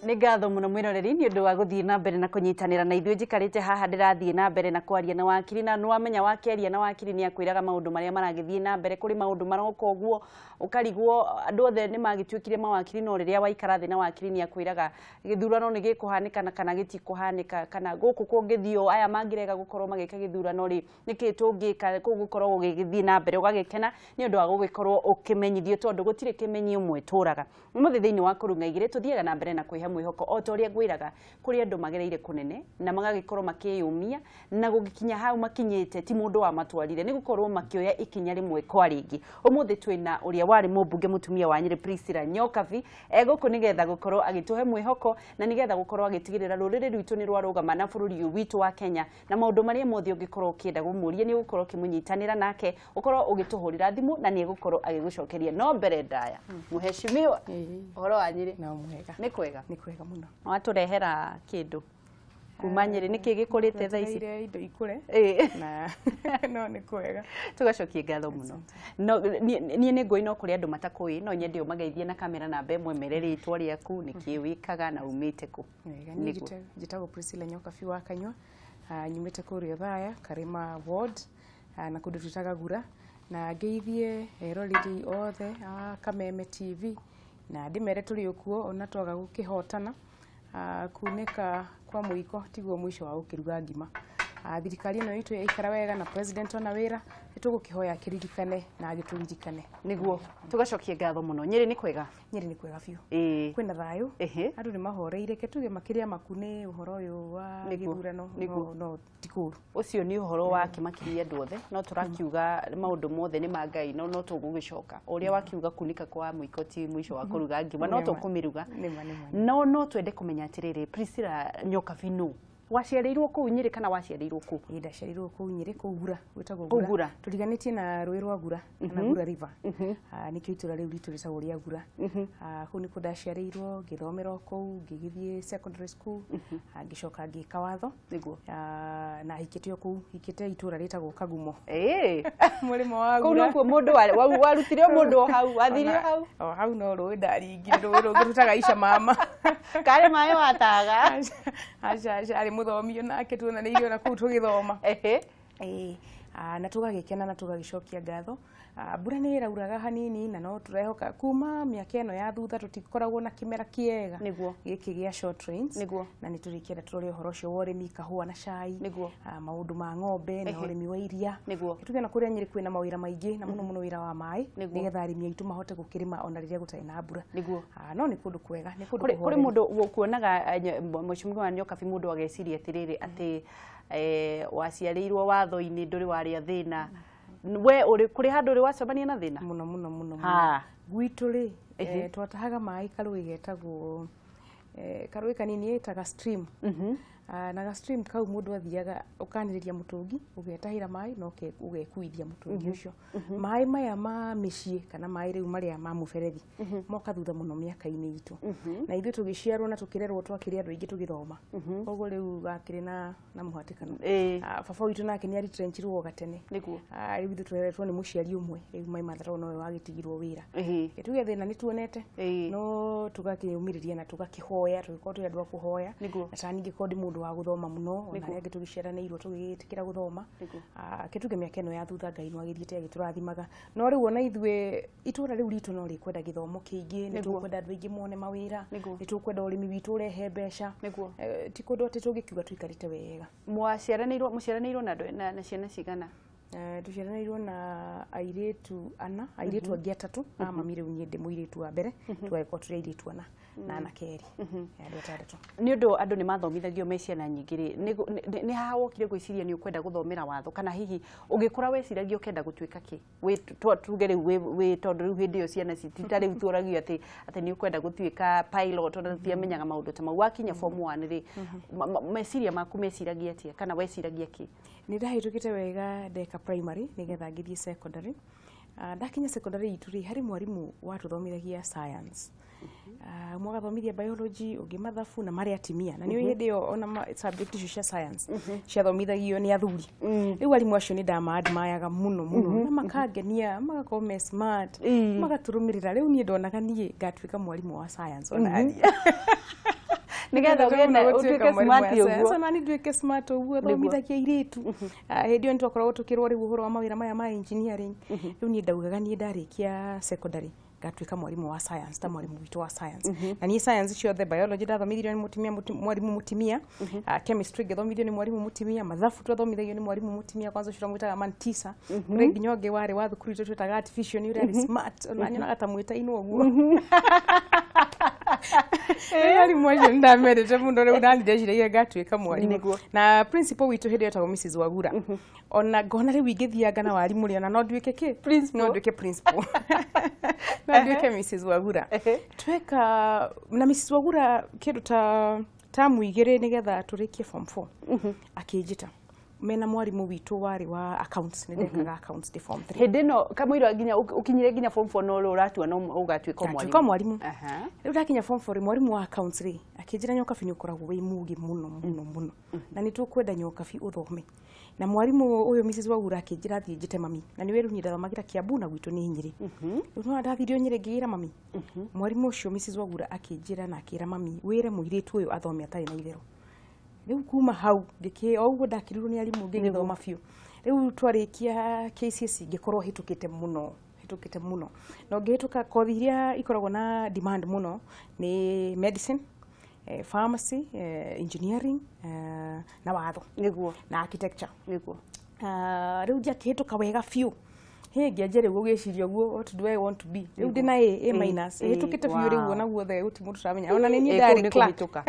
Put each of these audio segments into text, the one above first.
Nĩ ngatho mũno mwĩroreri nĩ ũndũ wa gũthiĩ na mbere na kũnyitanĩra na ithuĩ njikarĩte haha ndĩrathiĩ na mbere na kwaria na Wakiri, na nĩwamenya wakĩaria na Wakiri nĩ akwĩraga maũndũ marĩa maragĩthiĩ na mbere. Kũrĩ maũndũ maroka ũguo ũkarigwo andũ othe nĩ magĩtuĩkire mawakiri, no rĩrĩa waikara thĩ na Wakiri nĩ akwĩraga gĩthurano nĩ gĩkũhanĩka kana gĩtikũhanĩka, kana gũkũ kũngĩthio aya mangĩrega gũkorwo magĩka gĩthurano rĩ nĩkĩ tũngĩka gũkorwo gũgĩthiĩ na mbere. Ũgagĩkena nĩ ũndũ wa gũgĩkorwo ũkĩmenyithio tondũ gũtirĩ kĩmenyi ũmwe tũraga. Ũmũthĩ thĩinĩ wa Kurung'a igiri tuthiaga na mbere na kwĩha mwĩhoko o ta ũrĩa ngwĩraga kũrĩ andũ magereire kũnene na magagĩkorwo makĩyũmia na gũgĩkinya hau makinyĩte ti mũndũ wa matwarire nĩ gũkorwo makĩoya ikinya rĩmwe kwa rĩngĩ. Ũmũthĩ twĩna ũrĩa warĩ mumbunge mutumia wa Nyeri Priscillah Nyokabi gũkũ nĩgetha gũkorwo agĩtũhe mwĩhoko na nĩgetha gũkorwo agĩtigĩrĩra rũrĩrĩ rwitũ nĩ rwarũgama na bũrũri ũyũ witũ wa Kenya, na maũndũ marĩa mothe ũngĩkorwo ũkĩenda gũmũria nĩ ũgũkorwo ũkĩmũnyitanĩra nake ũkorwo ũgĩtũhũrĩra thimũ na nĩ egũkorwo agĩgũcokeria. No mbere ndaya mũheshimiwa ũhoro wa Nyeri nĩ kwega? Nĩ kwega mũno. Watũrehera kĩndũ kuma Nyeri nĩkĩ gĩkũrĩte thaa ici? Indo ikũre na no nĩ kwega. Tugacokie ngatho mũno. No niĩ nĩ ngũĩ no kũrĩ andũ matakũĩ, no nyende ũmageithie na kamera namba ĩmwe mere rĩtwa rĩaku nĩkĩ wĩkaga na umĩte kũ? Njĩtagwo Priscillah Nyokabi wa Kanywa, nyumĩte kũrĩa Thaya Karima ward na kũndũ twĩtaga Gura, na ngeithie eroreri othe a Kameme TV na ndĩmere tũrĩ okuo ona twaga gũkĩhotana. Kunĩka kwa mũiko tiguo mũico wa gũkĩruga ngima. Thirikari ĩno itũ yaikara wega na president ona wĩra nĩtũgũkĩhoya kĩririkane na agĩtũririkane nĩguo. Tugacokie ngatho mũno. Nyeri nĩ kwega? Nyeri nĩ kwega biũ. Kwĩna thayũ, andũ nĩ mahoreire, ke tuge makĩria maku nĩ ũhoro ũyũ wa gĩthurano no ti kũru. Ũcio nĩ ũhoro wa kĩmakiria andũ othe, no tũrakiuga maũndũ mothe nĩ ma Ngai no tũgũgĩcoka. Ũrĩa wakiuga kunĩka kwa mũiko ti mũico wa kũruga ngima, no tũkũmĩruga. No twende kũmenya atĩrĩrĩ, Priscillah Nyokabi nũ? Waciarĩirwo kũu Nyeri kana waciarĩirwo kũ? Ndaciarĩirwo kũu Nyeri, kũu Gura, gwĩtagwo Gura. Tũriganĩtie na rũĩ rwa Gura kana Gura River. Nĩkĩo itũra rĩu ritũ rĩtagwo rĩa Gura. Kũu nĩkuo ndaciarĩirwo, ngĩthomera kũu, ngĩgĩthiĩ secondary school, ngĩcoka ngĩka watho na hikĩte kũu, hikĩte itũra rĩtagwo Kagumo. Mũrĩmo wa Gura. Kũu nĩkuo mũndũ warutire mũndũ o hau, wathire hau? O hau no rũĩ ndaringire, rũĩ rũngĩ rũtaga Ica mama. Karĩ maĩ wataga? Arĩ mũthomio nake tuonanĩirio na kũu tũgĩthoma. Na tũgagĩkena na tũgagĩcokia ngatho. Mbura nĩ ĩrauraga hanini na no tũrehoka kuma mĩaka ĩno ya thutha tũtikoragwo na kĩmera kĩega gĩkĩ gĩa short rains, na nĩ tũrĩkĩenda tũrore ũhoro ũcio wa ũrĩmi, kahũa na cai, maũndũ ma ng'ombe na ũrĩmi wa iria. Tuge na kũrĩa Nyeri kwĩna mawĩra maingĩ na mũno mũno wĩra wa maĩ nĩgetha arĩmi aitũ mahote gũkĩrĩma ona rĩrĩa gũtarĩ na mbura. No nĩ kũndũ kwega, nĩ kũndũ kũrĩ mũndũ kuonaga Mheshimiwa Nyokabi mũndũ ageciria atĩrĩrĩ atĩ waciarĩirwo watho-inĩ ndũrĩ warĩa thĩna. We kũrĩ handũ ũrĩ wacemania na thĩna? Mũno mũno mũno. Gwitũ rĩ twatahaga maĩ karũĩ getagwo karũĩ kanini ĩtaga stream. Na ga stream kau mũndũ athiaga ũkanĩrĩria mũtũngi ũgetahĩra maĩ na ũgekuithia mũtũngi ũcio. Maĩ maya ma mĩciĩ kana maĩ rĩu marĩa ma mũberethi moka thutha mũno mĩaka-inĩ itũ, na ithuĩ tũgĩciarwo na tũkĩrerwo twakĩrĩ andũ aingĩ tũgĩthoma, koguo rĩu gakĩrĩ na mũhatĩkano. Baba witũ nake nĩ aritrenchirwo gatene, rĩu ithuĩ tweretwo nĩ mũciari ũmwe, rĩu maĩ matharwo nowe wagĩtigirwo wĩra. Tuge thĩna nĩ tuonete no tũgakĩũmĩrĩria na tũgakĩhoya, tũgĩkorwo tũrĩ andũ a kũhoya, na ta ningĩ korwo mũndũ wa gũthoma mũno ona arĩa angĩ tũgĩciaranĩirwo tũgĩtĩkĩra gũthoma. Kĩtuge mĩaka ĩno ya thutha Ngai nĩ agĩthiĩte agĩtũrathimaga, no rĩu ona ithuĩ itũra rĩu ritũ no rĩkwenda gĩthomo kĩingĩ, nĩ tũkwenda andũ aingĩ mone mawĩra, nĩ tũkwenda ũrĩmi witũ ũrehe mbeca, ti kũndũ atĩ tũngĩkiuga tũikarĩte wega. Mũciaranĩirwo na ciana cigana? Tuciaranĩirwo na airĩtu ana, airĩtu angĩ atatũ, na mami rĩu niĩ ndĩ mũirĩtu wa mbere, tũgagĩkorwo tũrĩ airĩtu ana na anake erĩ, andũ atandatũ. Nĩ ũndũ andũ nĩ mathomithagio me ciana nyingĩ rĩ, nĩ haha wokire gwĩciria nĩ ũkwenda gũthomera watho, kana hihi ũngĩkora weciragia ũkenda gũtuĩka kĩ? Tuge rĩu wĩ tondũ rĩu hĩndĩ ĩyo ciana citita rĩu tũragio atĩ nĩ ũkwenda gũtuĩka pilot, ona tũtiamenyaga maũndũ ta mau. Wakinya form 1 rĩ, meciria maku meciragia atĩa kana weciragia kĩ? Nĩ ndahĩtũkĩte wega ndeka primary nĩgetha ngĩthiĩ secondary. Ndakinya secondary itũ rĩ, harĩ mwarimu watũthomithagia science. Mwagathomithia biology, ũngĩ mathabu na marĩa atumia, na nĩ hĩndĩ ĩyo ona subject icio cia science ciathomithagio nĩ athuri. Rĩu arimũ acio nĩ ndama-admire mũno mũno na makangenia, magakorwo me smart, magatũrũmĩrĩra. Rĩu niĩ ndonaga niĩ ngatuĩka mwarimu wa science ona nigetha ugene utuike smart uguo sasa nani nduike smart uguo thomithagia iritu hendio ntwakorwo tukirwo ri uhoro wa mawira maya ma engineering riu ni ndaugaga ni ndarikia secondary gatuika mwarimu wa science ta mwarimu witu wa science na ni science ciothe biology ndathomithirio ni mutimia mwarimu mutimia chemistry ngathomithirio ni mwarimu mutimia mathabu twathomithagio ni mwarimu mutimia kwanza shura mwitaga mantisa uri nginyoge wari wa thukuru icio twitaga artificial ni uri smart na nyonaga ta mwita ino uguo ari mwaje ndamedete mundo riu ndandeciria gatuika mwarimu na principal witu hindi etagwo Mrs Wagura ona ngona riu ingithianga na warimu ri ona no nduike ki no nduike principal na nduike Mrs Wagura tweka na Mrs Wagura kindu ta muigire nigetha turikie form 4 akijita mena mwarimu witu wari wa accounts ni ndekaga accounts de form 3 hindi no kamwiro nginya ukinyire nginya form 4 no uratua no ugatuika mwarimu riu ndakinya form 4 mwarimu wa accounts ri akijira Nyokabi ni ukoragwo wi mugi muno na ni tukwenda Nyokabi uthome na mwarimu uyu Mrs Wagura akijira thie njite mami na ni weru ni ndathomagira Kiambu na gwitu ni Nyeri riu no ndathirio Nyeri ngiira mami mwarimu ucio Mrs Wagura akijira na akira mami wire muiritu uyu athome atari na ithero riu kuma hau ndiki oguo ndakirirwo ni arimu ngithoma biu riu twarikia KCSE ngikorwo hitukite muno no ngihituka kothi iria ikoragwo na demand muno ni medicine pharmacy engineering na watho niguo na architecture niguo riu ngihituka wega biu ngianjere gugiciria guo what do I want to be riu ndina A minus hitukite biu riu ona guothe uti mundu tamenya ona ni ndari clerk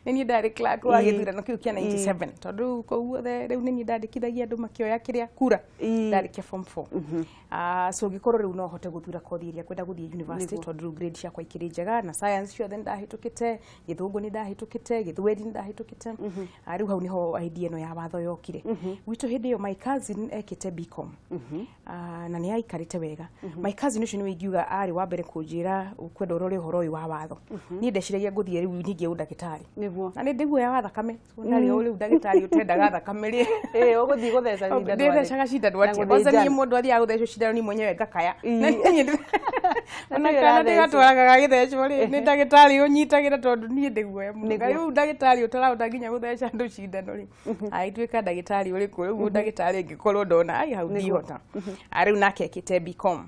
nini ndari clerk wa githurano kiu kia 97 tondu ko guothe riu nini ndandikithagia andu makioya kiria kura ndari kia form 4 so gikorwo riu no hote guthura kothi iria kwenda guthie university tondu grade cia kwa ikiri njega na science ciothe ndahitukite githungu ni ndahitukite githweri ni ndahitukite riu hau niho idea no ya watho yokire gwitu hindi yo my cousin ekite BCom na ni aikarite wega my cousin ucio ni wigiuga ari wa mbere kunjira kwenda urore uhoro uyu wa watho ni ndeciragia nguthie riu ningi undagitari niguo na ni ndigwo ya wathakame ndari riu ndagitari utendaga thakame ri uguthii gutheca cindano ndethecaga cindano atia kwanza ni mundu athia guthecwo cindano ni mwenyewe ngakaya na kana ndigatwaraga githecwo ri ni ndagitari unyitagira tondu ni ndigwo ya mundu riu ndagitari utarauta nginya gutheca andu cindano ri aituika ndagitari uriku riu ndagitari ngikorwo ndona ai hau ndihota riu nake ekite BCom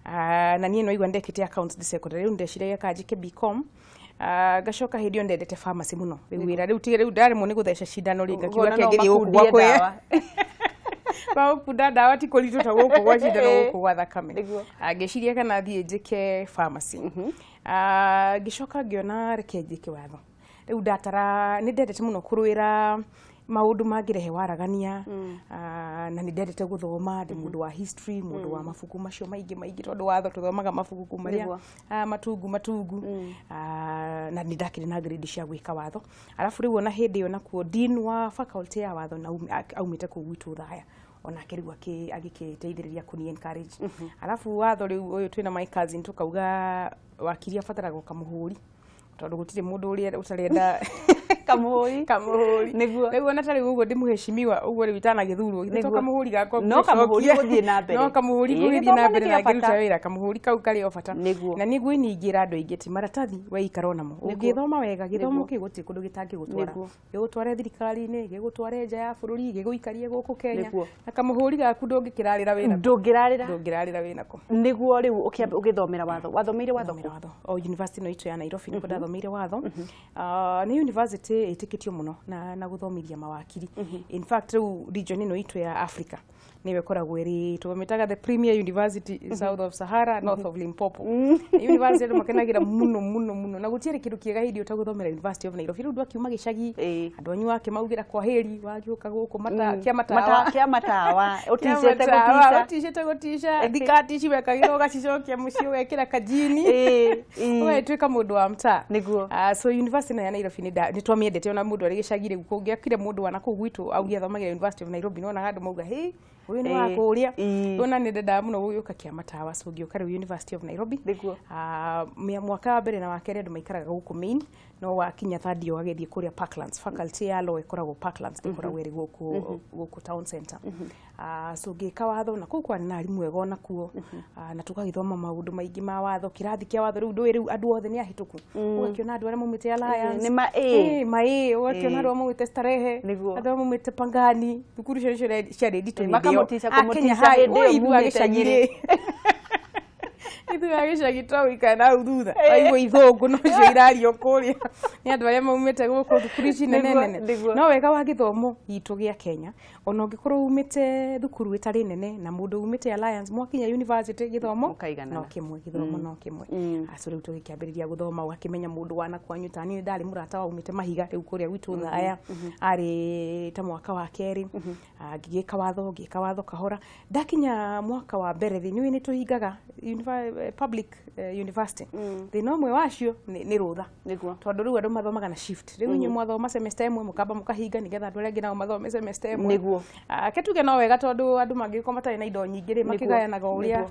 na niĩ no igua ndekite accounts de secondary riu ndeciragia kanjike BCom gacoka hindi ndendete pharmacy muno wira riu ndari mu ni gutheca cindano ri ngakiuga kengeri guku gwa kwe ba kuda dawa ti kolito ta guku gwa cindano guku gwa thakame ngeciria kana thie njike pharmacy gicoka ngiona reke njike watho riu ndatara ni ndendete muno kuruira maundu magirehe waragania na ni ndendete guthoma ndi mundu wa history mundu wa mabuku macio maingi tondu watho tuthomaga mabuku maria matungu na ni ndakire na grade cia gwika watho alafu riu ona hindi yo nakuo dean wa faculty ya watho na aumite ku gwitu thaya ona kirigu agikiteithiriria kuni encourage alafu watho riu uyu twina my cousin tukauga Wakiri afataraga kamuhuri tondu gutire mundu uria utarenda kamuhuri niguo riu ona tari uguo ndimuheshimiwa uguo riu itana githurwo githito kamuhuri gako no kamuhuri guthie na mbere no kamuhuri guthie na mbere na giruta wira kamuhuri kau kari ofata na niguo iningira andu ingiti maratathi we ikaro namo ungithoma wega githomo kiguti kundu gitangi gutwara gigutware thirikari-ini gigutware nja ya bururi giguikarie guku Kenya na kamuhuri gaku ndungikirarira wina ndungirarira wina ko niguo riu ukithomera watho wathomeire watho o university no itu ya Nairobi niko ndathomeire watho ni university itikitio muno na guthomithia mawakiri in fact region ino itu ya Africa niwe koragwo iri tumetaga the premier university south of Sahara north of Limpopo university makenagira muno na gutiere kindu kiega hindi utaguthomera University of Nairobi ndu akiuma gicagi andu anyu ake maugira kwa heri wagiuka guku kia matawa utishete gutisha thikati ciwekagirwo gacicokia mucio wekira kajini we twika mundu wa mtaa niguo so university ya Nairobi ni twamiendete ona mundu ari gicagi riu kungiakire mundu wana ku gwitu augia thomagira University of Nairobi no na handu mauga hey uyu ni wa kuria ona ni ndenda muno guyuka kiama tawa so ngioka riu University of Nairobi mwaka wa mbere na wa kere andu maikaraga guku main no wakinya third year wagethie kuria Parklands faculty ya law ikoragwo Parklands ikoragwo iri guku town center so ngika watho na kuu kwa na arimu ega ona kuo na tukagithoma maundu maingi ma watho kirathi kia watho riu andu othe ni ahituku ugakiona andu aria maumite alliance ni ma ugakiona andu maumite starehe andu maumite pangani thukuru cia ndito makamutisha kumutisha hende igua gicagire ithuga gicagi twawika na thutha aigua ithungu no cio irario kuria ni andu aria maumite guku thukuru ici nene no wega wa githomo gitu gia Kenya ona ungikorwo umite thukuru itari nene na mundu umite alliance mwakinya university githomo no kimwe githomo no kimwe aso riu tugikiambiriria guthoma ugakimenya mundu wana kwanyu tani ndari murata wa umite mahiga riu kuria gwitu thaya ari ta mwaka wa keri ngigika watho kahora ndakinya mwaka wa mbere thini ni tuhingaga public university thina umwe wacio ni rutha tondu riu andu mathomaga na shift riu inyu mwathoma semester imwe mukamba mukahinga nigetha andu aria ngina mathome semester imwe ketuge no wega tondu andu mangiko matari na indo nyingi ri makigayanaga uria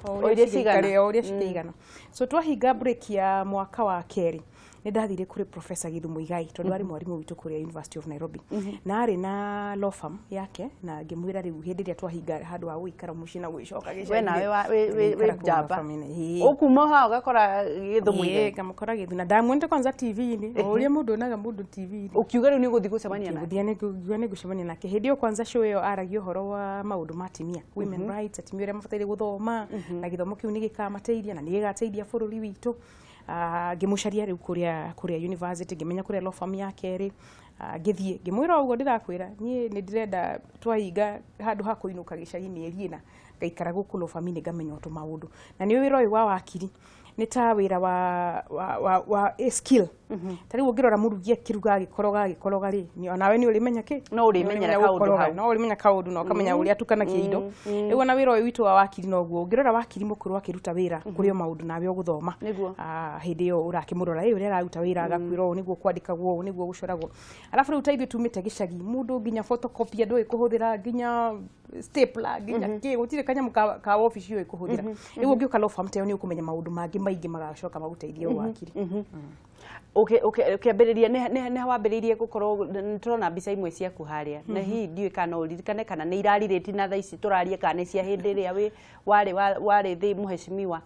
cigana so twahinga break ya mwaka wa keri ni ndathire kuri Professor Muigai tondu ari mwarimu witu kuri University of Nairobi na ari na law firm yake na ngimwira riu hindi ria twahinga handu wa guikara muci na gwicoka gicagi we nawe we jamba ukuma ha ugakora Muigai ngamukora githu na ndamwende kwanza TV ni uria mundu onaga mundu TV ukiuga riu ni guthi gucemania na guthia gucemania nake hindi yo kwanza show yo aragio horo wa maundu ma atumia women rights atumia aria mabataire guthoma na githomo kiu ni gikamateithia na ni gigateithia bururi witu ngimucaria riu kuria university ngimenya kuria law firm yake ri ngithie ngimwira ugo ndirakwira nie ni ndirenda twahinga handu ha kuinuka gicagi mieri ina ngaikara guku law firm ni ngamenya utu maundu na ni wira uyu wa wakiri ni ta wira wa skill tari ungirora murugia kiruga gikoroga ri ni onawe ni urimenya ki no urimenya kaundu no kamenya uria tukana kiindo riu ona wira uyu witu wa wakiri no guo ungirora wakiri mukuru akiruta wira kuri maundu nawe uguthoma hindi yo urakimurora uria araruta wira agakwira niguo kwandikagwo niguo gucoragwo alafu riu taithio tumite gicagi mundu nginya photocopy andu ikuhuthira nginya stapler nginya ki gutire kanyamu ka office yo ikuhuthira riu ungiuka law firm teo ni ukumenya maundu mangi maingi magacoka maguteithia wakiri ukiambiriria ne wambiririe gukorwo turona mbica imwe ciaku haria na hihi ndiwe kana uririkane kana ni iraririti na thaa ici turaria kana cia hindi ria we wari thi muheshimiwa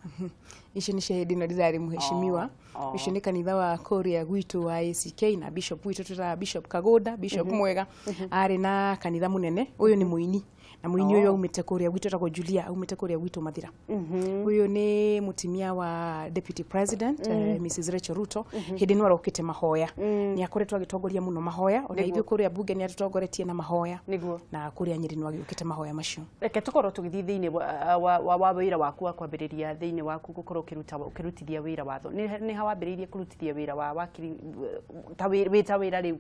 ici ni shahidi no ndizari muheshimiwa ici ni kanitha wa kuria gwitu wa ACK na bishop witu tuta bishop Kagoda bishop mwega ari na kanitha munene uyu ni muini na muini uyu umite kuria gwitu ta Julia umite kuria gwitu Mathira uyu ni mutimia wa deputy president Mrs Rachel Ruto hindi no arokite mahoya ni akoretwa agitongoria muno mahoya ona ithu kuria bunge ni atutongoretie na mahoya na kuria Nyeri no agikite mahoya macio reke tukorwo tugithi thiini wa wira waku wa kwambiriria thiini waku gukorwo ukirutithia wira watho ni hawambiririe kurutithia wira wa wakiri ta wira riu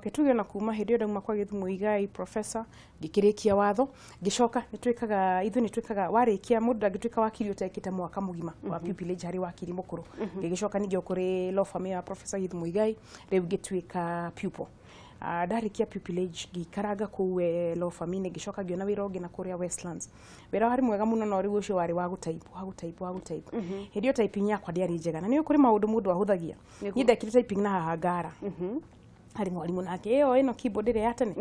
ketuge na kuma hindi yo nduma kwa Githu Muigai professor ngikirikia watho ngicoka nitwikaga warikia mundu agitwika wakiri utekite mwaka mugima wa pupillage hari wakiri mukuru ngicoka ninge kuri law firm ya Professor Githu Muigai riu ngitwika pupil ndarikia pupillage ngikaraga kuwe law firm ni ngicoka ngiona wira ungi na kuria Westlands wira hari mwega muno no riu ucio wari wa gutaipu hindi yo typing yakwa ndiari njega na ni kuri maundu mundu ahuthagia ni ndekire typing na haha ngara hari mwarimu nake ino keyboard ire yatene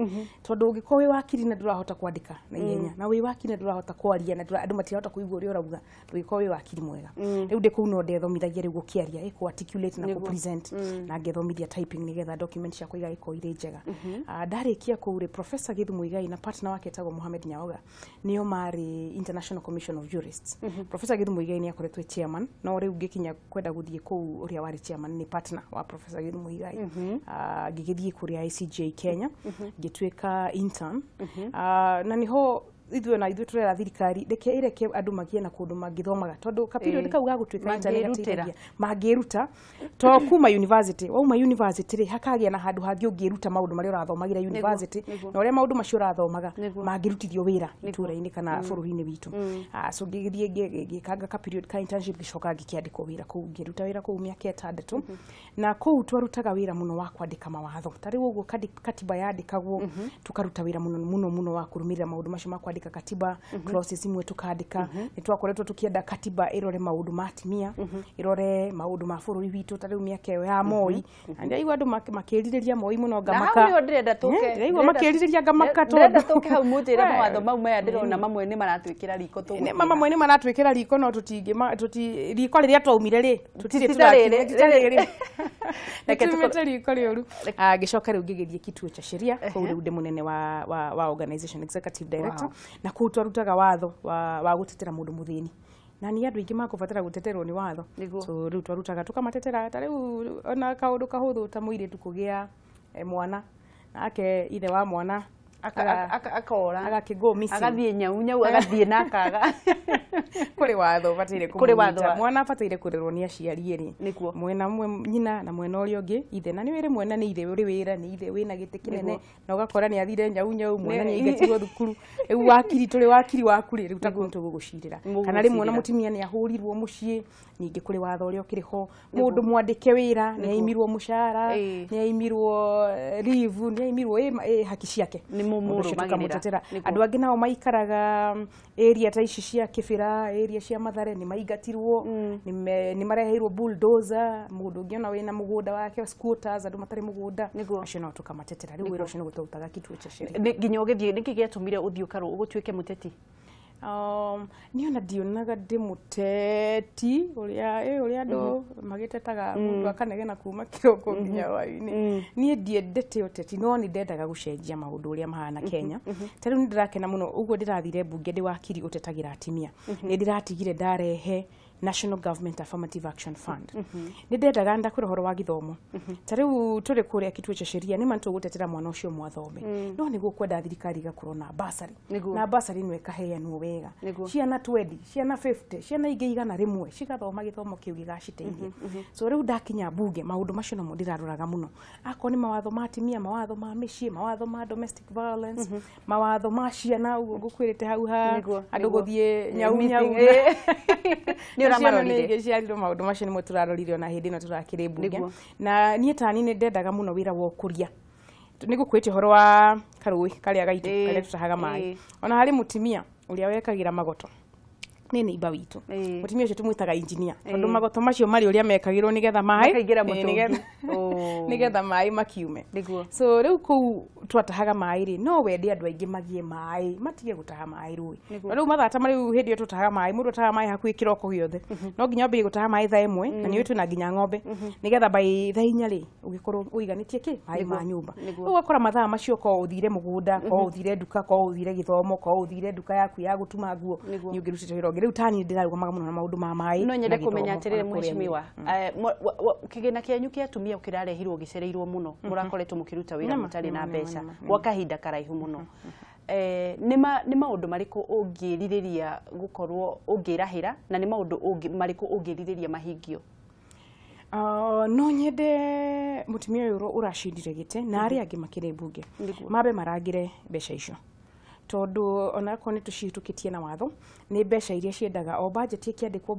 tondu ungiko wi wakiri na ndurahota kwandika na ihenya na wi wakiri na ndurahota kwaria na andu matirahota kuigua uri urauga ndugiko wi wakiri mwega riu ndiku no ndethomithagia riu gukiaria ku articulate na ku present na ngethomithia typing nigetha document cia kuiga iko ire njega ndarikia kuri Professor Githu Muigai na partner wake tagwo Mohamed Nyaoga nio mari International Commission of Jurists Professor Githu Muigai ni akoretwe chairman no riu ngikinya kwenda guthie ku uria wari chairman ni partner wa Professor Githu Muigai ngigithie kuri ICJ Kenya ngitweka intern na niho ithu turera thirikari reke ireke andu magie na kundu mangithomaga tondu kapiriod kau ga gutwika intern magiruta to kuma university wauma university ri hakagia na handu hangi ungiruta maundu mari urathomagira university na uria maundu macio urathomaga magirutithio wira itura-ini kana bururi-ini witu so ngigithie ngikanga kapiriod ka internship gicoka ngikiandikwo wira kuu ngiruta wira kuu miaka 6 na kuu twarutaga wira muno wa kwandika mawatho tari uguo katiba yandikagwo tukaruta wira muno wa kurumirira maundu macio makwa kwandika katiba clauses imwe tukandika ni twakoretwo tukienda katiba irore maundu ma atumia irore maundu ma bururi witu tariu miaka iyo ya Moi andi aigu andu makiririria Moi muno ngamaka na hau ndirenda tuke aigu makiririria ngamaka to ndirenda tuke hau mutire mawatho mau maya ndirona mamwe ni maratwikira riko tu mamwe ni maratwikira riko no tutingi riko riria twaumire ri tutire tutarire Tumete riko rioru gicoka riu ngigerie kituo cha sheria kuu riu ndi munene wa organization executive director na kuu twarutaga watho wa gutetera mundu muthini na ni andu ingi makubatara guteterwo ni watho so riu twarutaga tukamatetera ta riu ona kaundu kahuthu ta muiritu kugia mwana nake ithe wa mwana akora agakigomisi agathie nyau agathie nakaga kuri watho batire kumunyita mwana batire kurerwo ni aciari eri mwena mwe nyina na mwena urio ngi ithe na ni wire mwena ni ithe uri wira ni ithe wina gite kinene na ugakora ni athire nyau mwena ni ingatirwo thukuru riu wakiri turi wakiri waku riu takuntu gugucirira kana ri mwena mutimia ni ahurirwo mucii ningi kuri watho urio kiriho mundu mwandike wira ni aimirwo mushara ni aimirwo leave ni aimirwo haki ciake tukamutetera andu angi nao maikaraga area ta ici cia Kibira area cia Mathare ni maingatirwo ni mareheirwo bulldozer mundu ngiona wina mugunda wake scooters andu matari mugunda acio no tukamatetera riu wira ucio ni gutautaga kituo cha sheria nginya ugithie niki giatumire uthiukaru ugutwike muteti niona ndionaga ndi muteti uria andu magitetaga mundu akanegena kuma kiroko nginya waini nie ndiendete uteti no ni ndendaga gucenjia maundu uria mahana Kenya tariu ni ndirakena muno uguo ndirathire bunge ndi Wakiri utetagira atumia ni ndiratigire ndarehe National Government Affirmative Action Fund. Ni ndendaga ndakura horo wa githomo. Tariu turi kuria kituo cha sheria ni mantu gutetera mwana ucio mwathome. No niguo kwenda thirikari gakorwo na basari. Na basari nwe kaheanwo wega. Ciana 20, ciana 50, ciana ingi igana rimwe cigathoma githomo kiu gigaciteithia. So riu ndakinya bunge maundu macio no ndiraruraga muno. Ako ni mawatho ma atumia, mawatho ma micii, mawatho ma domestic violence, mawatho ma ciana gukwirite hau ha andu guthie nyau ni uramarorire ciariro maundu macio ni muturarorire ona hindi no turakire bunge na nie tani ni ndendaga muno wira wa ukuria nigukwite horo wa karui karia gaitu karia tutahaga mai ona hari mutimia uria wekagira magoto ni iba witu mutimia ucio tumwitaga engineer tondu magoto macio mari uria mekagirwo nigetha mai nigetha mai makiume so riu ku twatahaga mai ri no wendi andu aingi magie mai matige gutaha mai rui riu mathata mari hindi yo tutahaga mai mundu atahaga mai hakuhi kiroko giothe no nginya mbi gutaha mai thaa imwe na ni witu na nginya ng'ombe nigetha bai thaa inya ri ugikorwo uiganitie ki mai ma nyumba ugakora mathaa macio ko uthire mugunda ko uthire nduka ko uthire githomo ko uthire nduka yaku ya gutuma nguo ni ungirutite wira riu tani ndiraruga muno na maundu ma mai no nyende kumenya atirire mweshimiwa kigina kianyu kia atumia ukirarehirwo gicereirwo muno murakoretwo mukiruta wira mutari na mbeca gwa kahinda karaihu muno ni maundu mariku ungiririria gukorwo ungirahira na ni maundu mariku ungiririria mahingio no nyende mutumia uyu urashindire gite na ari angi makire bunge mabe marangire mbeca icio tondu ona ko ni tucitukitie na watho ni mbeca iria ciendaga o budget ikiandikwo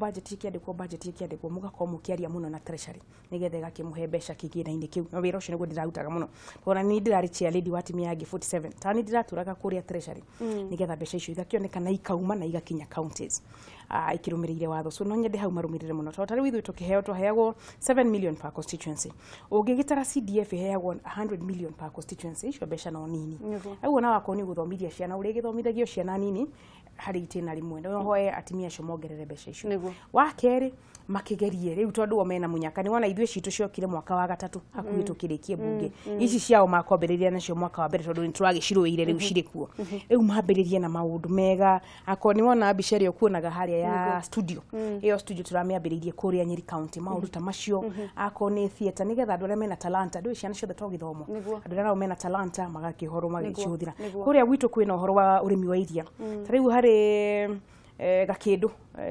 mugakorwo mukiaria muno na treasury nigetha gakimuhe mbeca kigina-ini kiu no wira ucio niguo ndirarutaga muno ona ni ndirari chair lady wa atumia yangi 47 tani ndiraturaga kuria treasury nigetha mbeca icio igakionekana ikauma na igakinya counties ikirumirire watho so no nyende hau marumirire muno tondu tari withu tukiheo twaheagwo 7 million per constituency ungigitara CDF heagwo 100 million per constituency icio mbeca no nini au ona wako ni guthomithia ciana uri githomithagio ciana nini hari itina rimwe no hoye atimia cio mongerere mbeca icio wa keri makigerie riu tondu omena munyaka ni wona ithwe citu ciokire mwaka wa gatatu hakuhi tukirikie bunge ici ciao makwambiriria nacio mwaka wa mbere tondu ni turagiciruire riu cirikuo riu mambiririe na maundu mega akoni wona mbica rio kuonaga haria ya studio iyo studio turamiambiririe kuria Nyeri county maundu ta macio akoni theater nigetha andu aria mena talanta ndu ciana ciothe to githomo andu aria mena talanta magakihoro magicihuthira kuria gwitu kwina uhoro wa urimi wa iria tariu hari gakindu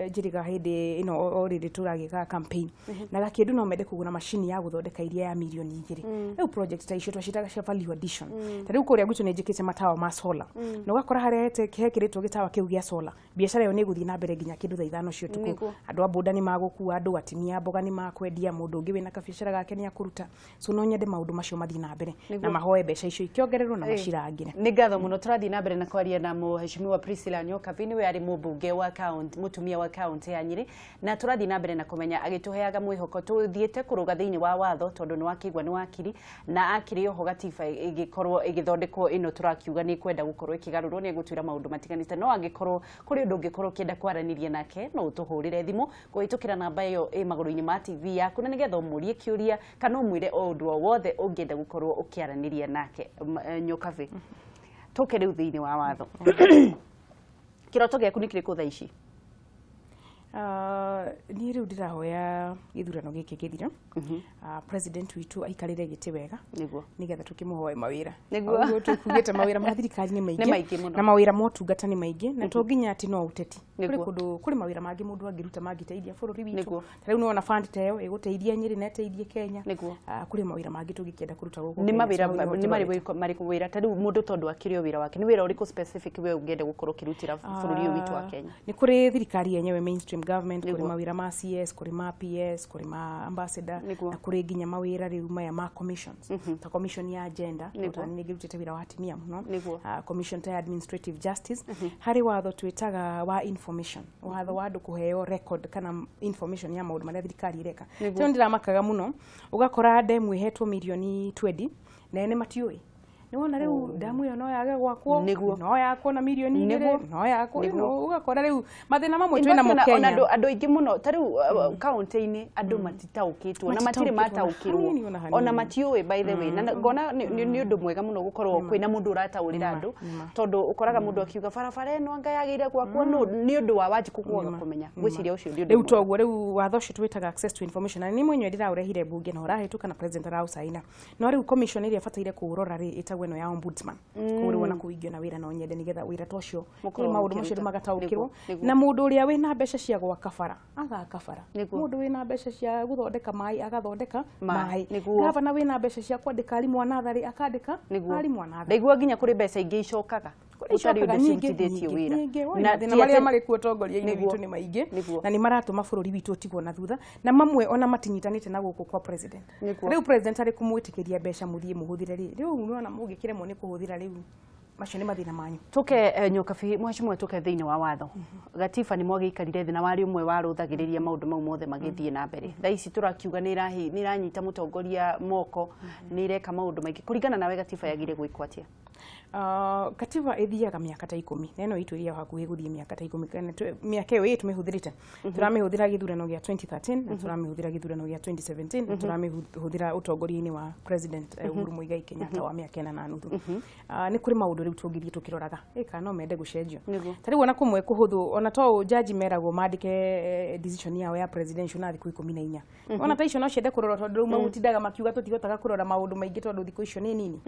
njiriga hindi ino already turagika campaign na gakindu no mende kugura machine ya guthondeka iria ya milioni 2 riu project ta icio twacitaga cia value addition ta riu kuria gutu njikite matawa ma solar no gakora haria hekiritwo gitawa kiu gia solar biashara yo ni guthii na mbere nginya kindu thaa 5 cio tuku andu a boda ni magukua andu atimia mboga ni makwendia mundu ungi wina kabiashara gake ni akuruta so no nyende maundu macio mathii na mbere na mahoe mbeca icio ikiongererwo na macirangire ni ngatho muno turathii na mbere na kwaria na muheshimiwa Priscillah Nyokabi-Nderiragiria we ari mumbunge wa county mutumia wa county ya Nyeri na turathii na mbere na kumenya agituheaga mwihoko tuthiete kuruga thiini wa watho tondu ni wakigwa ni wakiri na akiri oho gatiba igikorwo igithondekwo ino turakiuga ni kwenda gukorwo ikigarurwo ni gutwira maundu matiganite no angikorwo kuri undu ungikorwo kienda kwaraniria nake no utuhurire thimu kuitukira namba iyo maguru-ini ma TV yaku na nigetha umurie kiuria kana umwire undu o wothe ungienda gukorwo ukiaraniria nake. Nyokabi toke riu thiini wa watho kiroto giaku ni kiriko thaa ici? Ni riu ndirahoya githurano giki githira president witu aikarire giti wega niguo nigetha tukimuhoe mawira niguo tukugite mawira ma thirikari ni maingi na mawira motungata ni maingi na to nginya ati no uteti kuri mawira mangi mundu angiruta mangiteithia bururi witu riu no na fund tayo iguteithia Nyeri na teithie Kenya kuri mawira mangi tungikienda kuruta guko ni mawira ni mari wira tari mundu tondu akiri wira wake ni wira uriku specific we ungienda gukorwo kirutira bururi witu wa Kenya ni kuri thirikari yenyewe mainstream government kuri mawira ma CS kuri ma PS kuri ma ambassador na kuri nginya mawira riu maya ma commissions ta commission ya agenda totani ni girutite wira wa atumia muno commission ta administrative justice hari watho twitaga wa information watho wa andu kuheo record kana information ya maundu maria thirikari ireka tio ndiramakaga muno ugakora ndemu ihetwo milioni 20 na ene matiui ni wona riu damu yo no yage gwakwo no yakwo na milioni 2 no yakwo no ugakora riu mathina mamwe twina mu Kenya ona andu ingi muno tariu kaunti-ini andu matitaukitwo na matire mataukirwo ona matiui by the way na ngona ni undu mwega muno gukorwo kwina mundu urataurira andu tondu ukoraga mundu akiuga barabara eno anga yagire gwakwo no ni undu wa wajiku kuoga kumenya gwiciria ucio ndi riu toguo riu watho ucio twitaga access to information na ni mwenye ndiraurehire bunge na urahetuka na president Rausaina no riu commission iria fataire kurora ri itagwe no ya ombudsman kuri wona kuigio na wira no nyende nigetha wira tocio ni maundu macio magataukirwo na mundu uria wina mbeca cia gwaka bara agaka bara mundu wina mbeca cia guthondeka mai agathondeka mai gavana wina mbeca cia kwandika arimu anathari akandika arimu anathari ndaigua nginya kuri mbeca ingi icokaga utari undu ciritithitio wira na thina maria mari ku utongoria-ini witu ni maingi na ni maratuma bururi witu utigwo na thutha na mamwe ona matinyitanite na guku kwa president riu president ari kumwitikiria mbeca muthie muhuthire riu unaona mugikiremwo ni kuhuthira riu macio ni mathina manyu tuke Nyokabi mheshimiwa tuke thiini wa watho gatiba ni mwagiikarire thina wari umwe waruthagiriria maundu mau mothe magithie na mbere thaa ici turakiuga ni iranyita mutongoria moko ni ireka maundu maingi kuringana nawe gatiba yagire gwikwatia katiba ithiaga miaka ta 10 neno itu iria hakuhi guthie miaka ta 10 kana miaka iyo tumihũthĩrĩte turamihũthĩra githurano gya 2013 na turamihũthĩra githurano gya 2017 na turamihũthĩra utongoria-ini wa president Uhuru Muigai Kenyatta wa miaka 4 na nuthu ni kuri maundu riu tungithie tukiroraga ika no mende gucenjio tari wona kumwe kuhuthu ona to judge meragwo mandike decision yao ya presidential na thiku 14 ona ta icio no ciende kurora tondu riu magutindaga makiuga tutihotaga kurora maundu maingi tondu thiku icio ni nini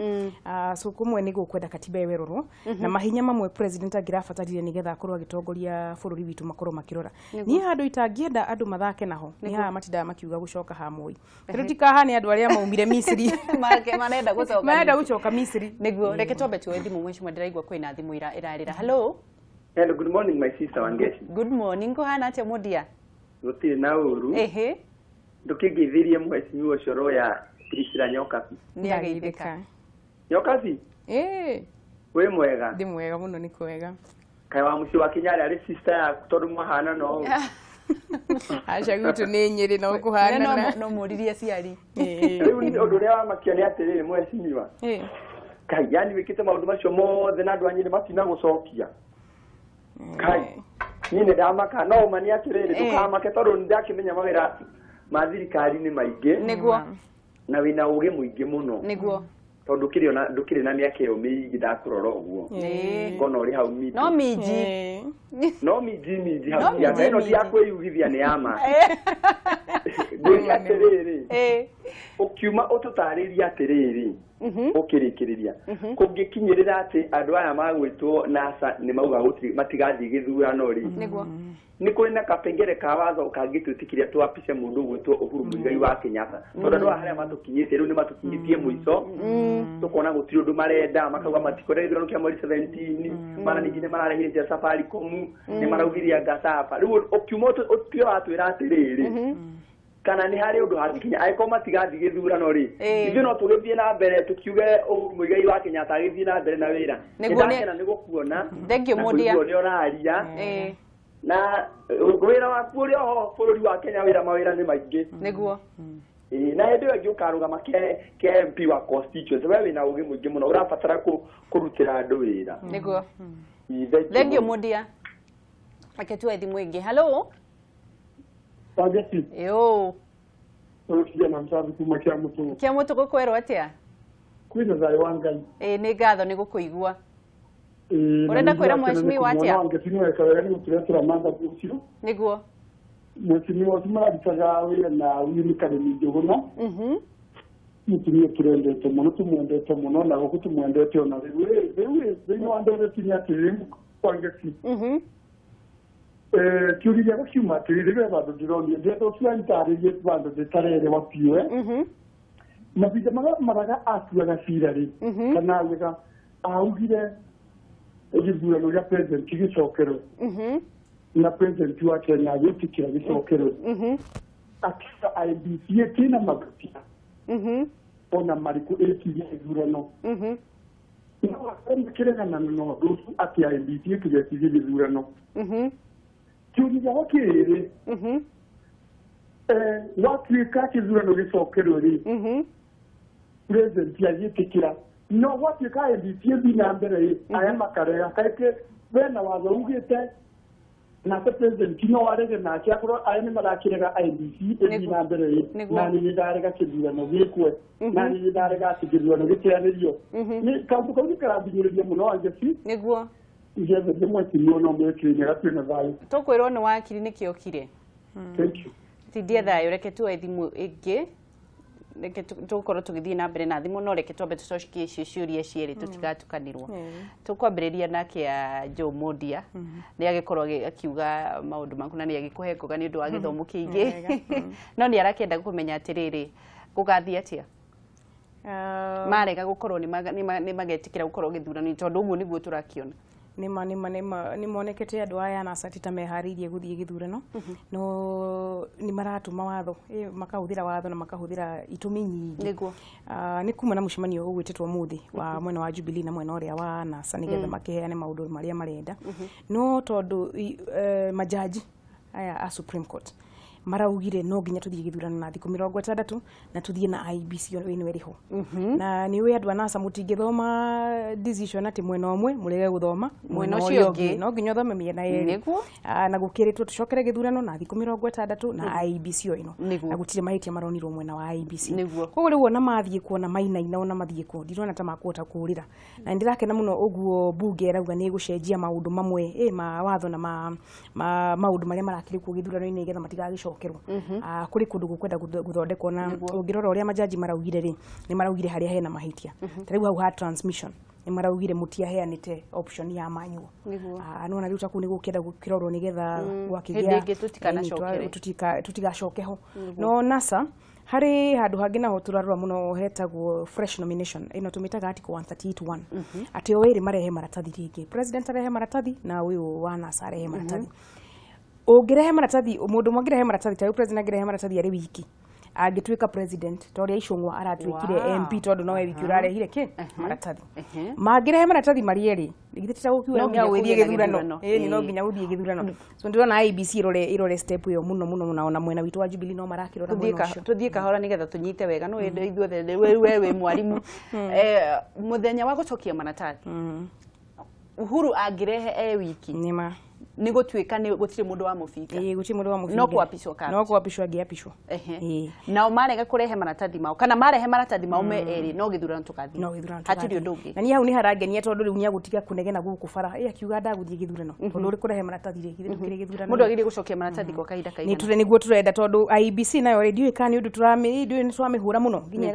so kumwe ni gukwenda katiba werorwo na mahinya mamwe president agirabatarire nigetha akorwo agitongoria bururi witu makorwo makirora ni handu itangienda andu mathake naho ni ha matindaga makiuga gucoka hamoi kritika hani andu aria maumire Misri manenda gucoka Misri niguo reke twambe tuwe thimu mheshimiwa ndiraigua kwina thimu irarira hello good morning my sister Wangeshi good morning kuhana atia mudia gutire na uru ndukigithirie mheshimiwa coro ya Priscillah Nyokabi ni ageithika Nyokabi we mwega ndi mwega muno ni kwega kai wa muci wa Kinyari ari sister ya tondu mwahana no acha gutu ni Nyeri no kuhana no muriria ciari riu ni undu ria wa makioni atiriri mheshimiwa kai yani wikite maundu macio mothe na andu anyire matina gucokia kai nini ndamaka no mani atiriri tukamake tondu ndakimenya mawira ma thirikari ni maingi niguo na wina ugi muingi muno niguo tondu ndukiri na miaka iyo mingi ndakurora uguo ngona uri hau miti no miji hau ya eno dia kwiyugithia ni ama Ndĩ atiriri. Ukiuma ututariria atiriri. Ukirikiriria. Kungikinyirira ati andu aya magwitwo NASA ni mauga gutiri matigathi githurano ri. Niguo. Ni kuri na kapengere ka watho kangitwitikiria twapice mundu gwitwo Uhuru Muigai wa Kenyatta. Tondu haria matukinyite riu ni matukinyitie muico. Tukona gutiri undu marenda makauga matikore githurano kia mweri 17 mana ningine mararehire Safaricom ni maraugiria Gasapa. Riu ukiuma utio atwira atiriri. Kana ni hari undu hatikinya aiko matigathi githurano ri. Ithu no tugithie na mbere tukiuge Uhuru Muigai wa Kenyatta agithie na mbere na wira. Ndakena ni gukuona. Thank you Mudia. Ni oraria. Na wira waku uri ho bururi wa Kenya wira mawira ni maingi niguo na hĩndĩ ĩyo ũkarũgama ke MP wa constituency we wĩna ũgĩ mũingĩ mũno ũrabatara kũrutĩra andũ wĩra niguo thengio Mudia aketua thimu ĩngĩ hello Pageti yo ũrũkia na msabi kuma kia mutu gũkwĩrwo atĩa kwĩna thayũ wa Ngai nĩ ngatho nĩ gũkũigua urenda kwira mheshimiwa atia ngetinywa kawera ni kutuletera manda kucio niguo mheshimiwa tumarabitaga wira na wimikane mijogona mutumia turendete muno tumwendete muno na guku tumwendete ona wewe no andore tinya timu kwangeti kiuria gũkiuma atĩrĩrĩ we bandũ ndĩronia ndĩrenda ũciantarĩrie bandũ ndĩtarere wapiwe mahinda maraga atuaga cira rĩ kana wega augire githurano gĩa president gĩcokerwo na president wa Kenya gĩtikĩra gĩcokerwo akĩra IBC ĩkĩna magatia ona marĩkũ ĩkirie gĩthurano no akĩregana na ũndũ ũcio atĩ IBC ĩkĩrĩkirie gĩthurano kiuria gĩkĩ watuĩka gĩthurano gĩcokerwo rĩ president agĩtĩkĩra no watuĩka IBC thina mbere aya makarega kaike bena watho ugite na president no arege na akorwo aya ni marakirega IBC thina mbere na ni ndarega kithurano gikwe na ni ndarega kithurano giteanirio ni kaundu kau nikarambiriria muno angeci niguo njeve ndimwe timio no mwekirine gatwina thayu tukwirwo ni wakiri nikiokire thank you tidie thayu reke tuwe thimu ingi reke tukorwo tugithie na mbere na thimu no reke twambe tucokie icio ciuria cieri tutigatukanirwo tukwambiriria nake a Joe Mudia ni agikorwo akiuga maundu maku na ni agikuhe ngoga ni undu wa githomo kiingi no ni arakenda kumenya atiriri gugathia atia marega gukorwo ni magetikira gukorwo githurano tondu uguo niguo turakiona ni monekete andu aya na satita meharirie guthie githurano no ni maratuma watho makahuthira watho na makahuthira itumi nyingi niguo ni kuma na mucemanio ugwitetwo muthi wa mwena wa Jubilee na mwena uria wa NASA nigetha makiheane maundu maria marenda no tondu majaji aya a Supreme Court maraugire no nginya tuthie githurano na thiku 60 na tuthie na IBC ni weriho na ni we andu anasa mutingithoma decision ati mwena omwe murege guthoma mwena ucio ungi no nginya thome miena yeri na gukiritwo tucokere githurano na thiku 60 na IBC ino na gutire mahitia maronirwo mwena wa IBC koguo riu ona mathie kuona mainaina ona mathie ku ndirona ta makuota kurira na ndirakena muno uguo bunge erauga ni gucenjia maundu mamwe ma watho na maundu maria marakiri ku githurano-ini nigetha matigagicokerwo kuri kundu gukwenda guthondekwo na ungirora uria majaji maraugire ri ni maraugire haria hena mahitia tariu hau ha transmission ni maraugire mutia heanite option ya manyu no na riu taku ni gukenda gukirorwo nigetha gwakigia tutigacokeho no NASA hari handu hangi naho turarora muno hetagwo fresh nomination ino tumitaga article 138(1) ati o eri marehe maratathi ringi president arehe maratathi na uyu wa NASA arehe maratathi ungirehe maratathi mundu mwangirehe maratathi tayo president agirehe maratathi ari wiki agituika president toria icungwa aratwikire MP tondu no wiki urarehire ki maratathi magirehe maratathi marieri igithita gukiwa ni awithie githurano ni no nginya uthie githurano so ndirona IBC irore step yo muno ona mwena witu wa Jubilee no marakirora muno tuthie kahora nigetha tunyite wega no wende ithuothe wewe mwarimu muthenya wa gucokia maratathi Uhuru agirehe wiki nima ni gutuika ni gutire mundu wa mubinga gutire mundu wa mubinga no kuapishwo ka no kuapishwo angiapishwo nao marega kurehe maratathi mao kana marehe maratathi mao me eri no githurano tukathi no githurano hatiri undu ungi na ni hau ni harangenia tondu riu nya gutiga kunegena guku bara akiuga ndaguthie githurano tondu uri kurehe maratathi rigi githurano mundu agire gucokia maratathi kwa kahinda kaigana ni ture niguo turenda tondu IBC nayo radio ikani undu turamihura muno nginya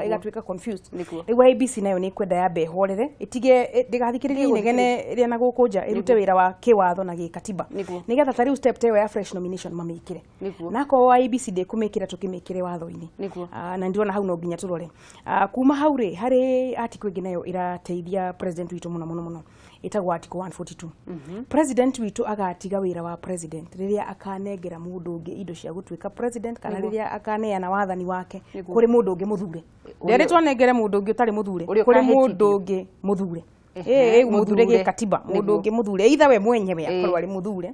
igatuika confused riu IBC nayo ni kwenda yambe horere itige ndigathikiririe inegene ria na guku nja irute wira wa kiwatho na gikatiba nigetha tari step tayo ya fresh nomination mamikire nako IBC de kumikira tukimikire watho-ini na ndirona hau no nginya turore kuma hau ri hari article ingi nayo irateithia president witu muno itagwa article 142 president witu agatiga wira wa president riria akanengera mundu ungi indo cia gutuika president kana riria akaneana wathani wake kuri mundu ungi muthure ndere twanengere mundu ungi utari muthure kuri mundu ungi muthure muthure gikatiba mundu ungi muthure either we mwenyewe akorwo ari muthure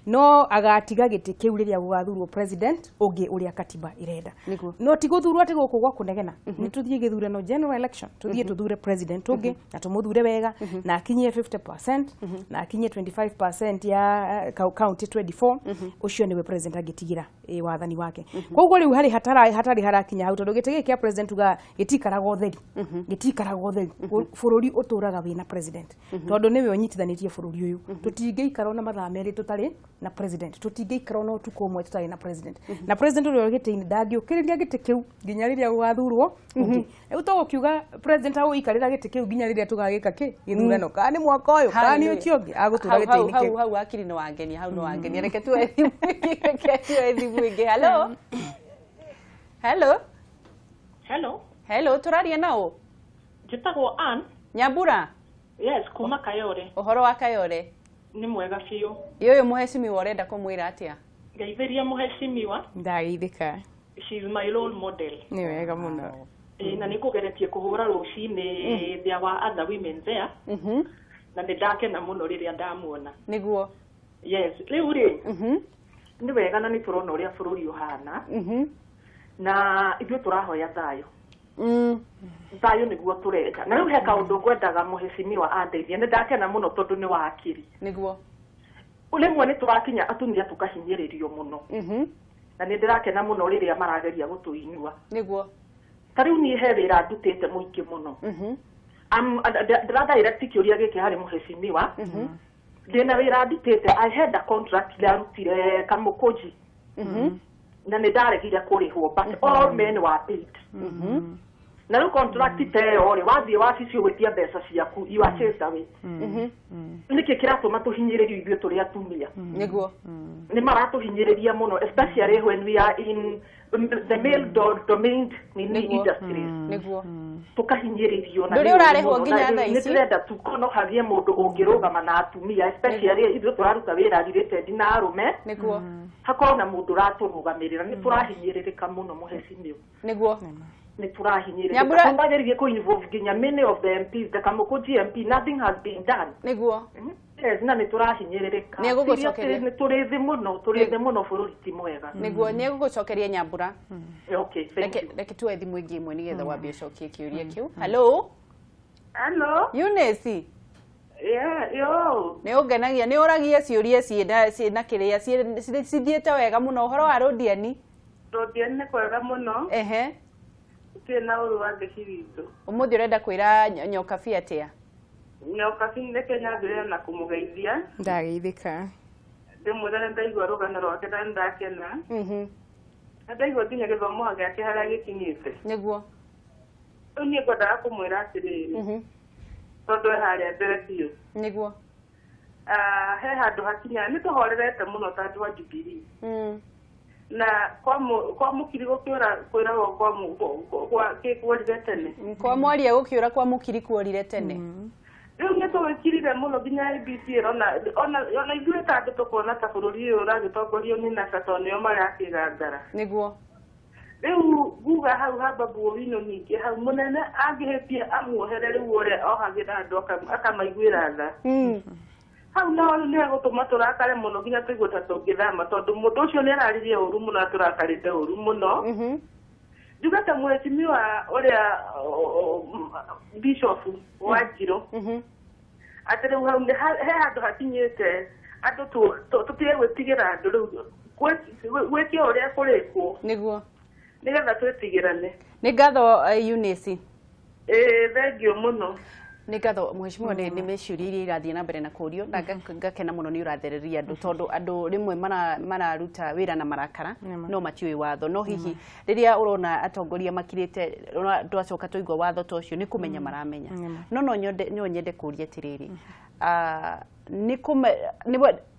no agatiga giti kiu riria gugathurwo president ungi uria katiba irenda no ti guthurwo ati guku gwa kunegena ni tuthie githurano general election tuthie tuthure president ungi na tumuthure wega na akinyie 50% na akinyie 25% ya county 24 ucio niwe president agitigira wathani wake koguo riu hari hatari harakinya hau tondu giti kia president uga gitikaraga utheri bururi uturaga wina president tondu niwe unyitithanitie bururi uyu tutingeikara na mathaa meri tutari na president tutingeikara no tuko mwe tutari na president na president urio giti-ini ndangiukiriria giti kiu nginya riria gugathurwo riu to ukiuga president au ikarira giti kiu nginya riria tugagika ki githurano kana mwaka uyu kana ucio ngi agutura giti-ini kiu hau Wakiri no wangenia hau no wangenia reke tu ethimu ingi hello turaria nao njitagwo Ann Nyambura yes kuma Kayore uhoro wa Kayore ni mwega fiu yoyo muheshimiwa urenda kumwira atia ngeithiria muheshimiwa ndaithika she is my role model ni wega muno na nikugeretie kuhura rucini thia wa other women there na ndakena muno riria ndamuona niguo yes riu ri ni wega na ni turona uria bururi uhana na ithuĩ turahoya thayo thayo niguo tureka na riu he kaundu ngwendaga muheshimiwa andeithie ni ndakena muno tondu ni Wakiri niguo ulimwe ni turakinya atumia tukahinyiririo muno na ni ndirakena muno riria marageria gutuinyua niguo tariu ni he wira ndutite muingi muno ndiradirect kiuria giki hari muheshimiwa ndina wira ndutite I had a contract ndarutire kamukoji na ni ndaregire kurihwo but all men were paid na riu contract teyo ri wathie wabici gwitia mbeca ciaku you are chased away niki kiratuma tuhinyiririo ithuĩ turi atumia niguo ni maratuhinyiriria muno especially when we are in the male domained industries niguo tukahinyiririo na nduri urarehwo nginya thaa ici ndirenda tukono hagie mundu ungirugama na atumia especially ithuĩ turaruta wira related na arume niguo hakorwo na mundu raturugamirira ni turahinyiririka muno muheshimiwa niguo ni turahinyiriria turageria ku involve nginya many of the MPs the Kamukoji MP nothing has been done niguo yes na ni turahinyiririka ni gugucokeria ni turithi muno bururi ti mwega niguo ni gugucokeria Nyambura okay thank you reke tu ethimu ingi imwe nigetha wambie cokie kiuria kiu hello Eunice yo ni ungenagia ni uragia ciuria ciina kiria cithiete wega muno uhoro wa Rodiani ni kwega muno tena uru wa giciritu umuthi urenda kwira Nyokabi atia Nyokabi ni Kenya mbere na kumugeithia ndageithika ndimwira ndaigua rugano rwake na ndakena ndaigua nginya githomo gĩake harĩa gĩkinyĩte niguo rĩu niĩ ngwendaga kũmwĩra atĩrĩrĩ tondũ harĩa mbere biũ niguo he handũ hakinya nĩ tũhorerete mũno ta andũ a Jubilee na kwa Mũkiri gũkĩũra kwĩragwo kuorire tene kwa mwaria gũkĩũra kwa Mũkiri kuorire tene rĩu nĩ tũgĩkirire mũno nginya IBC ona ithuĩ ta andũ tũkuona ta bũrũri ũyũ ũragĩtongorio nĩ NASA tondũ nĩo marakĩgangara niguo rĩu nguga hau hamba buorino ningĩ hau mũnene angĩhĩtie amuohere rĩu ũrĩa ohagĩra andũ akamaiguĩra tha hau nao nĩ egũtũma tũrakare mũno nginya tũigue ta tũngĩthama tondũ mũndũ ũcio nĩ araririe ũru mũno na tũrakarĩte ũru mũno njuga ta mweshimiwa ũrĩa bishop wa Njiro atĩ rĩu hau he handũ hakinyĩte andu tutige gwitigira andu riu gwikio uria kurikwo niguo nigetha twetigirane. Ni ngatho Eunice. Thengio muno. Ni ngatho mheshimiwa ni meciũria iria irathie na mbere na kũrio na ngakena mũno nĩ ũrathereria andũ tondũ andũ rĩmwe mararuta wĩra na marakara no matiũĩ watho no hihi rĩrĩa ũrona atongoria makirĩte twacoka tũigua watho ta ũcio nĩ kũmenya maramenya no nyende kũria atĩrĩrĩ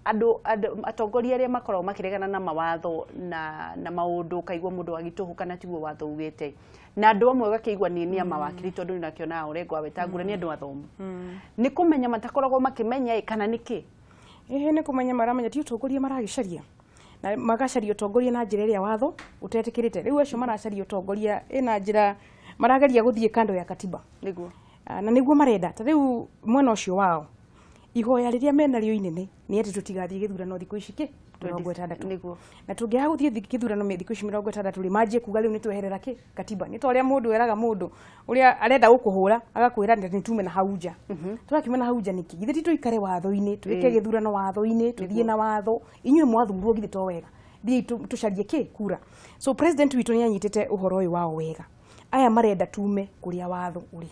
andũ atongoria arĩa makoragwo makĩregana na mawatho na maũndũ kaigua mũndũ agĩtũhũka na tiguo watho ugĩte na andũ amwe gakĩigua nĩ mawakiri tondũ nĩnakĩona ũrengo awetangũra nĩ andũ athomu nĩ kũmenya matakoragwo makĩmenya kana nĩkĩ nĩ kũmenya maramenya ti ũtongoria maragĩcaria na magacaria ũtongoria na njĩra ĩrĩa watho ũtetĩkĩrĩte rĩu acio maracaria ũtongoria ĩna njĩra marageria gũthiĩ kando ya katiba nĩguo na nĩguo marenda ta rĩu mwena ũcio wao ihoya rĩrĩa mena rĩo inene nĩ atĩ tũtigathiĩ gĩthurano thikũ ici 60 nĩguo na tũngĩaga gũthiĩ gĩthurano thikũ ici 60 rĩ manjie kuga rĩu nĩ tweherera katiba nĩ ta ũrĩa mũndũ eraga mũndũ ũrĩa arenda gũkũhũra agakwĩra nĩ tume na hauja tũrakiuma na hauja nĩkĩ githĩ ti tũikare watho-inĩ twĩke gĩthurano watho-inĩ twĩthiĩ na watho inyuĩ mwathurwo githĩ to wega thiĩ tũcarie kura so president witũ nĩ anyitĩte ũhoro ũyũ wao wega aya marenda tume kũrĩa watho ũrĩ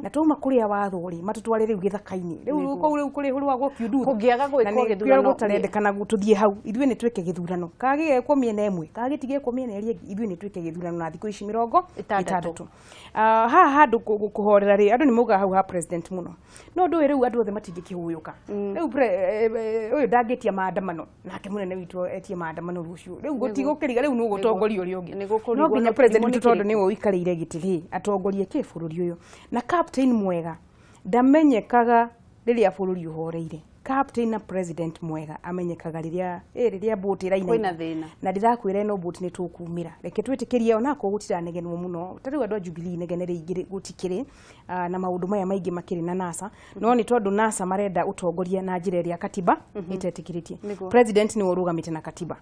na tuma kuria watho ri matutware riu githaka-ini riu kuri hurwa kiudu kungiaga gwikwo githurano gutarendekana gututhie hau ithuĩ nĩ tweke githurano kagigekwo miena ĩmwe kagitigekwo miena ĩrĩa ithuĩ nĩ tweke githurano na thikũ ici 60 haha handu kuhorera ri andu nĩ mauga hau ha president muno no ndũ riu andu othe matingĩkĩhũyũka riu ũyũ ndangĩtia maandamano nake mũnene witũ etie maandamano rũciũ riu gũtigũkĩriga riu nĩ gũtongoria ũrĩa ũngĩ no nginya president witũ tondũ nĩwe ũikarĩire gĩtĩ atongorie kĩ bũrũri ũyũ na captain mwega ndamenyekaga rĩrĩa bũrũri ũhoreire captain na president mwega amenyekaga rĩrĩa boat ĩraina na ndĩrakwĩra no boat nĩ tũkumĩra reke twĩtĩkĩrie ona ko gũtiranegenwo mũno tarĩu andũ a Jubilee negenere igĩrĩ gũtikĩrĩ na maũndũ maya maingĩ makĩrĩ na NASA no nĩ tondũ NASA marenda ũtongoria na njĩra ĩrĩa katiba ĩtetĩkĩrĩtie president nĩ ũrũgamĩte na katiba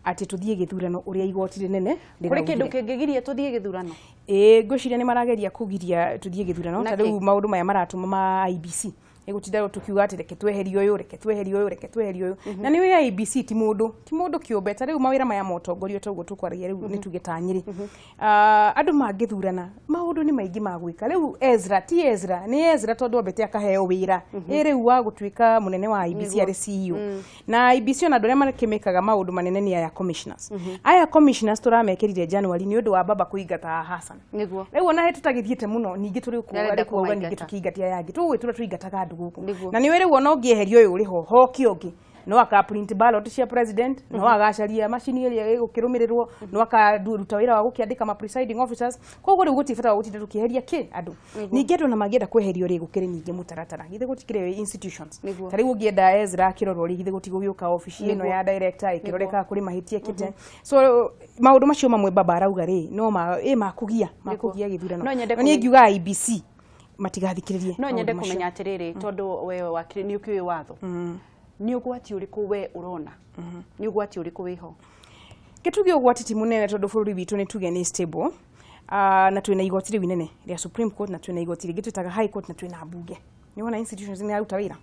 atĩ tũthiĩ gĩthurano ũrĩa igoti rĩnene kũrĩ kĩndũ kĩngĩgiria tũthiĩ gĩthurano ngwĩciria nĩ marageria kũgiria tũthiĩ gĩthurano tarĩu maũndũ maya maratũma ma IBC egutinda tukiuga ati reke tweherie uyu na ni we IBC ti mundu kiumbe ta riu mawira maya motongorio toguo tukwaragia riu ni tugeta Nyeri andu mangithurana maundu ni maingi ma gwika riu ni Ezra tondu obete akaheo wira riu wa gutuika munene wa IBC ari CEO na IBC ona ndore makimekaga maundu manene ni aya commissioners aya commissioners turamekirire January ni undu wa baba kuingata Hassan riu ona he tutagithiete muno ningi turi kuuga ningi tukiingatia yangi tuingataga na ni were wona ngieherio uyu uri ho kiongi no aka print ballot cia president no agacaria machine ĩrĩa ĩgũkĩrũmĩrĩrwo no akaruta wĩra wa gũkĩandĩka ma presiding officers koguo rĩu gũtifata gũtinda tũkĩeheria andũ ningĩ andũ na mangĩenda kweherio rĩ gũkĩrĩ ningĩ mũtaratara githĩ gũtikĩrĩ institutions ta rĩu ũngĩenda Ezra akĩrorwo rĩ githĩ gũtigũgĩũka office ĩno ya director ĩkĩroreka kũrĩ mahĩtia kĩte so maũndũ macio mamwe baba arauga rĩ no makugia gĩthurano na niĩ ngiuga IBC matigathikiririe no nyende kumenya atiriri tondu we Wakiri ni ukiwe watho ni ugwati uriku we urona ni ugwati uriku wiho gitugi ugwati ti munene tondu bururi witu ni tuge ni stable na twina igoti riu inene ria Supreme Court na twina igoti ringi twitaga High Court na twina bunge ni wona institutions ni aruta wira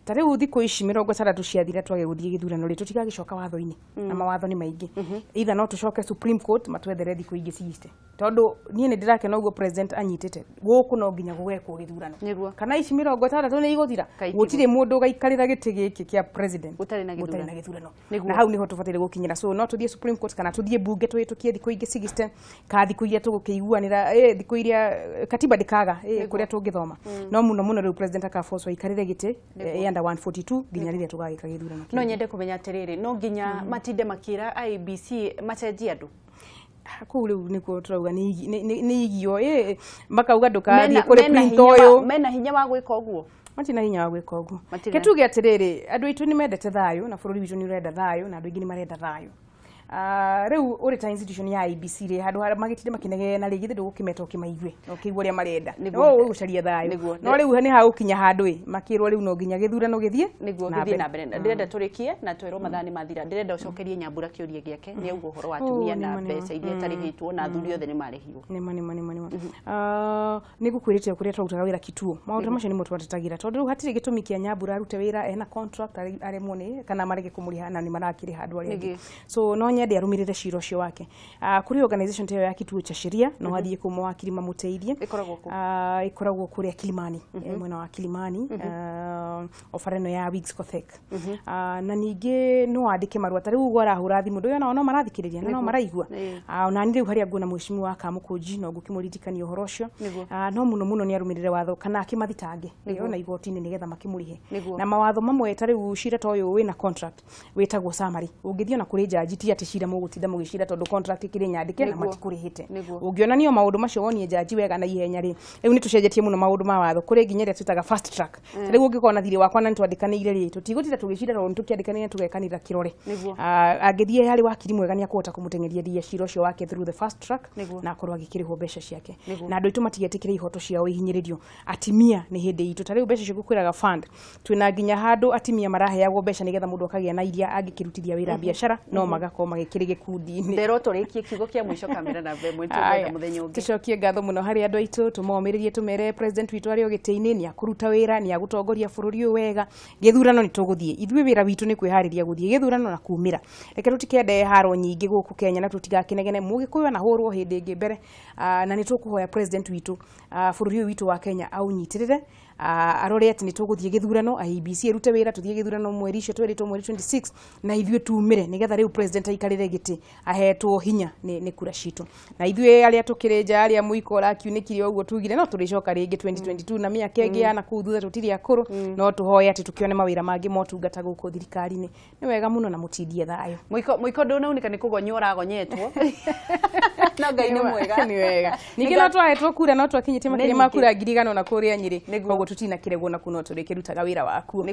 ta riu thikũ ici 60 ciathira twage guthie githurano ri tutigagicoka watho-ini na mawatho ni maingi either no tucoke Supreme Court matwethere thikũ ingĩ cigiste tondu nie ni ndirakena uguo president anyitite guku no nginya gugekwo githurano kana ici 60 ni igũthira gutire mundu gaikarira gĩtĩ gĩkĩ kia president gutari na githurano na hau niho tubataire gukinyira so no tuthie Supreme Court kana tuthie bunge twitukie thikũ ingĩ cigiste ka thikũ iria tugukĩiguanira thikũ iria katiba ndikaga kuria tungithoma no muno riu president akaforce ikarire gĩtĩ under 142 nginya rĩrĩa tugagĩka githurano no nyende kumenya atiriri no nginya matinde makira IBC macenjie andu kuu riu nikuo turauga ni igio makauga ndukathie kuri print uyu mena hinya wa gwika uguo matina hinya wa gwika uguo ketuge atiriri andu aitu ni mendete thayo na bururi witu ni urenda thayo na andu ingi ni marenda thayo Riu uri ta institution ya IBC ri handu magitire makinege na rigi ndu gukimeta ukimaigwe ukigwa ria marenda no ugucaria thayo no riu ni ha ukinya handu makirwo riu no nginya githurano githie niguo githie na mbere ndirenda turikie na twirwo mathani mathira ndirenda ucokerie Nyambura kiuria giake ni ugo horo wa atumia na mbeca iria tarihitwo na athuri othe ni marihirwo ni gukwirite kuria twautaga wira kituo maundu macio ni mutwatatagira tondu riu hatire gitumi kia Nyambura arute wira ena contract aremwo ni kana marege kumuriha na ni marakiri handu ari so no nyende arumirire ciro cio wake kuri organization teyo ya kituo cha sheria no athie kumo Wakiri mamuteithie ikoragwo kuria Kilimani mwena wa Kilimani ofareno ya Weeks Kothek na ningi no andike marua tari ugo arahura thimu ndu no marathikiriria no maraigua ona ni riu haria nguona mweshimiwa wa Kamukunji no ngukimuririkania uhoro ucio no muno ni arumirire watho kana akimathitange na igoti-ini nigetha makimurihe na mawatho mamwe tari ucira toyo wina contract witagwo summary ungithio na kuri jaji ti ati cira mugutinda mugicira tondu contract ikiri nyandike na matikurihite ungionanio maundu macio wonie jaji wega na ihenya ri riu ni tucenjetie muno maundu ma watho kuri nginya ria twitaga fast track riu ungikona thiri wakwa na ntwandikanire ri tutigutira tugicira tondu tukiandikanire tugekanira kirore angithie hari Wakiri mwega ni akuhota kumutengeria thia cira ucio wake through the fast track na akorwo agikiriho mbeca ciake na andu itu matigetikire ihoto ciao ihinyiririo atimia ni hindi itu tari mbeca cio gukwiraga fund twina nginya handu atimia maraheagwo mbeca nigetha mundu akagia na iria angikirutithia wira biashara no magako magikiri gikundi-ini ndero turikie kiugo kia mwisho kamera na vemwe twega muthenya ungi tucokie ngatho muno hari andu aitu tumomiririe tumere president witu ari ogitei-ini ni akuruta wira ni agutongoria bururi uyu wega githurano ni tuguthie ithwe wira witu ni kwihariria guthie githurano na kumira reke tutikende haro nyingi guku Kenya na tutigakinegene mugikuyu na hurwo hindi ingi mbere na ni tukuhoya president witu bururi witu wa Kenya aunyitirire arore ati ni tuguthie githurano IBC irute wira tuthie githurano mweri icio tweritwo mweri 26 na ithwe tumire nigetha riu president aikarire giti ahetwo hinya ni kura citu na ithwe aria tukirenja aria muiko ra kiunikirio uguo tugire no turicoka ringi 2022 na miaka ingi ana ku thutha tutiri akuru no tuhoya ati tukione mawira mangi motungata guku thirikari-ini ni wega muno na mutindie thayo muiko ndunaunika ni kugonyo uragonyetwo na Ngai ni mwega ni wega ningi no twahetwo kura no twakinyitie makiri makura ngirigano na kuria Nyeri koguo tutina kiregwo na kuno turikirutaga wira waku